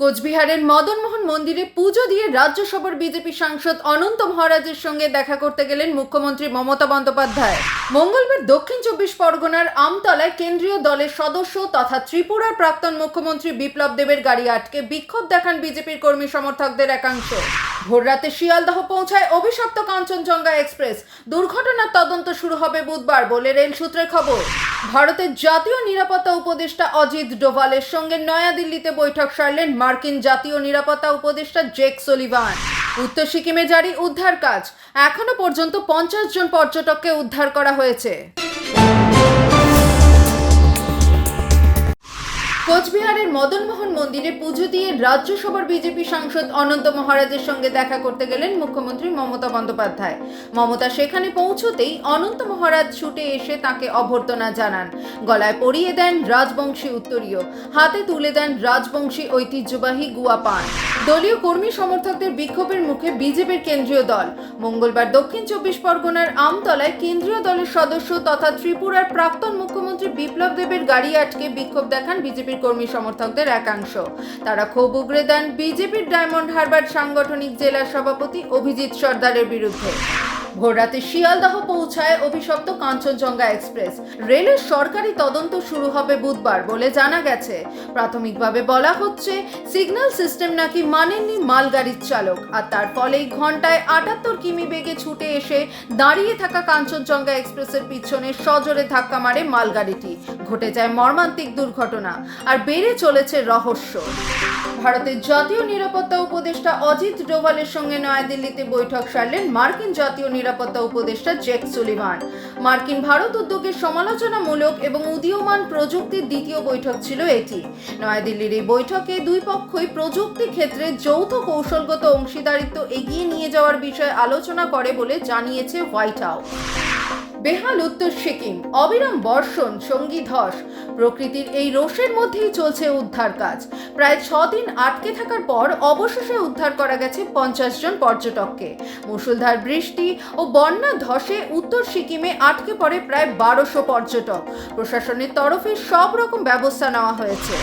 কোচবিহারের মদনমোহন মন্দিরে পুজো দিয়ে রাজ্যসভার বিজেপি সাংসদ অনন্ত মহারাজের সঙ্গে দেখা করতে গেলেন মুখ্যমন্ত্রী মমতা বন্দ্যোপাধ্যায়। মঙ্গলবার দক্ষিণ ২৪ পরগনার আমতলায় কেন্দ্রীয় দলের সদস্য তথা ত্রিপুরার প্রাক্তন মুখ্যমন্ত্রী বিপ্লব দেবের গাড়ি আটকে বিক্ষোভ দেখান বিজেপির কর্মী সমর্থকদের একাংশ। ভোররাতে শিয়ালদহ পৌঁছায় অভিশপ্ত কাঞ্চনজঙ্ঘা এক্সপ্রেস। দুর্ঘটনার তদন্ত শুরু হবে বুধবার বলে রেল সূত্রে খবর। ভারতের জাতীয় নিরাপত্তা উপদেষ্টা অজিত ডোভালের সঙ্গে নয়াদিল্লিতে বৈঠক সারলেন মার্কিন জাতীয় নিরাপত্তা উপদেষ্টা জেক সুলিভান। উত্তর সিকিমে জারি উদ্ধার কাজ। এখনো পর্যন্ত 50 জন পর্যটককে উদ্ধার করা হয়েছে। কোচবিহারের মদনমোহন মন্দিরে পুজো দিয়ে রাজ্যসভার বিজেপি সাংসদ অনন্ত মহারাজের সঙ্গে দেখা করতে গেলেন মুখ্যমন্ত্রী মমতা বন্দ্যোপাধ্যায়। মমতা সেখানে পৌঁছতেই অনন্ত মহারাজ ছুটে এসে তাকে অভ্যর্থনা জানান। গলায় পরিয়ে দেন রাজবংশী উত্তরীয়, হাতে তুলে দেন রাজবংশী ঐতিহ্যবাহী গুয়া পান। দলীয় কর্মী সমর্থকদের বিক্ষোভের মুখে বিজেপির কেন্দ্রীয় দল মঙ্গলবার দক্ষিণ ২৪ পরগনার আমতলায় কেন্দ্রীয় দলের সদস্য তথা ত্রিপুরার প্রাক্তন মুখ্যমন্ত্রী বিপ্লব দেবের গাড়ি আটকে বিক্ষোভ দেখান বিজেপির কর্মী সমর্থকদের একাংশ। তারা ক্ষোভ উগরে দেন বিজেপির ডায়মন্ড হারবার সাংগঠনিক জেলা সভাপতি অভিজিৎ সর্দারের বিরুদ্ধে। ভোররাতে শিয়ালদহ পৌঁছায় অভিশপ্ত কাঞ্চনজঙ্ঘা এক্সপ্রেস। রেলের সরকারি তদন্ত শুরু হবে বুধবার বলে জানা গেছে। প্রাথমিকভাবে বলা হচ্ছে সিগন্যাল সিস্টেম নাকি মানেননি মালগাড়ির চালক, আর তার ফলেই ঘন্টায় 78 কিমি বেগে ছুটে এসে দাঁড়িয়ে থাকা কাঞ্চনজঙ্ঘা এক্সপ্রেসের পিছনে সজোরে ধাক্কা মারে মালগাড়িটি। ঘটে যায় মর্মান্তিক দুর্ঘটনা, আর বেড়ে চলেছে রহস্য। ভারতের জাতীয় নিরাপত্তা উপদেষ্টা অজিত ডোভালের সঙ্গে নয়াদিল্লিতে বৈঠক সারলেন মার্কিন জাতীয় নিরাপত্তা উপদেষ্টা জেক সুলিভান। মার্কিন ভারত উদ্যোগের সমালোচনামূলক এবং উদীয়মান প্রযুক্তির দ্বিতীয় বৈঠক ছিল এটি। নয়াদিল্লির এই বৈঠকে দুই পক্ষই প্রযুক্তি ক্ষেত্রে যৌথ কৌশলগত অংশীদারিত্ব এগিয়ে নিয়ে যাওয়ার বিষয়ে আলোচনা করে বলে জানিয়েছে হোয়াইট হাউস। বেহাল উত্তর সিকিম, অবিরাম বর্ষণ, সঙ্গী ধস। প্রকৃতির এই রোষের মধ্যেই চলছে উদ্ধার কাজ। প্রায় 6 দিন আটকে থাকার পর অবশেষে উদ্ধার করা গেছে 50 জন পর্যটককে। মুষলধার বৃষ্টি ও বন্যা ধসে উত্তর সিকিমে আটকে পড়ে প্রায় 1200 পর্যটক। প্রশাসনের তরফে সব রকম ব্যবস্থা নেওয়া হয়েছে।